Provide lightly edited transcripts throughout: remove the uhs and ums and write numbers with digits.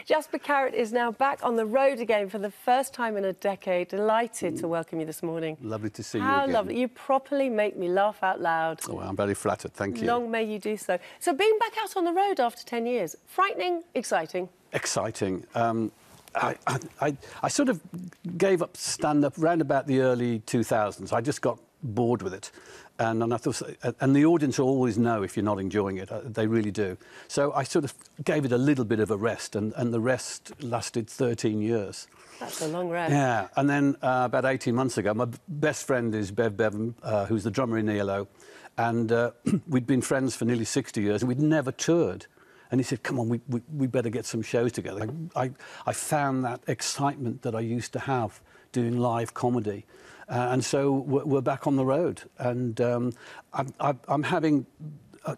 Jasper Carrott is now back on the road again for the first time in a decade. Delighted to welcome you this morning. Lovely to see you How again. lovely. You properly make me laugh out loud. Oh, I'm very flattered, thank you. Long may you do so. So being back out on the road after 10 years, frightening, exciting? Exciting. I sort of gave up stand-up round about the early 2000s. I just got bored with it. And I thought, and the audience will always know if you're not enjoying it. They really do. So I sort of gave it a little bit of a rest, and the rest lasted 13 years. That's a long rest. Yeah, and then about 18 months ago, my best friend is Bev Bevan, who's the drummer in ELO, and we'd been friends for nearly 60 years, and we'd never toured. And he said, come on, we better get some shows together. I found that excitement that I used to have doing live comedy. And so we're back on the road. And I'm having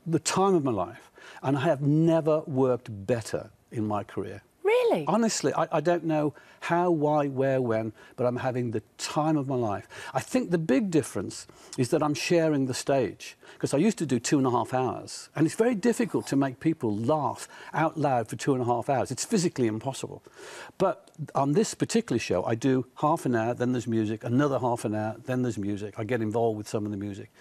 the time of my life. And I have never worked better in my career. Really? Honestly, I don't know how, why, where, when, but I'm having the time of my life. I think the big difference is that I'm sharing the stage, because I used to do 2.5 hours, and it's very difficult to make people laugh out loud for 2.5 hours. It's physically impossible. But on this particular show, I do half an hour, then there's music, another half an hour, then there's music. I get involved with some of the music.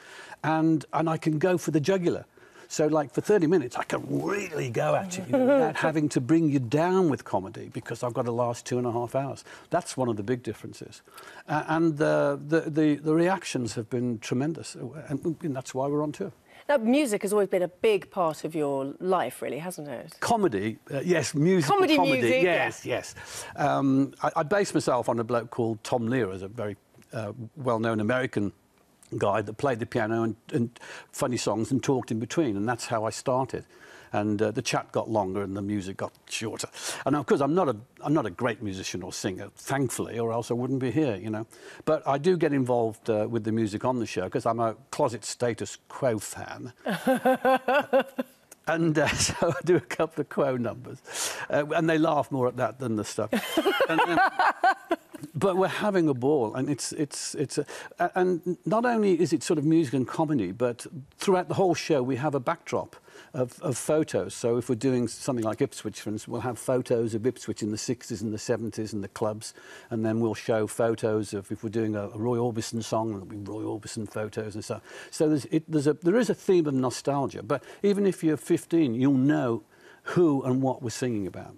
And I can go for the jugular. So, like, for 30 minutes, I can really go at you, without having to bring you down with comedy, because I've got to last 2.5 hours. That's one of the big differences. And the reactions have been tremendous, and that's why we're on tour. Now, music has always been a big part of your life, really, hasn't it? Comedy, yes, music. Comedy, music, yes, yeah. Yes. I base myself on a bloke called Tom Lehrer, as a very well-known American guy that played the piano and funny songs and talked in between, and that's how I started. And the chat got longer and the music got shorter. And of course, I'm not a great musician or singer, thankfully, or else I wouldn't be here, you know. But I do get involved with the music on the show, because I'm a closet status quo fan. And so I do a couple of quo numbers, and they laugh more at that than the stuff. But we're having a ball, and and not only is it sort of music and comedy, but throughout the whole show we have a backdrop of photos. So if we're doing something like Ipswich, for instance, we'll have photos of Ipswich in the 60s and the 70s and the clubs, and then we'll show photos of, if we're doing a Roy Orbison song, there'll be Roy Orbison photos and so. So there is a theme of nostalgia, but even if you're 15, you'll know who and what we're singing about.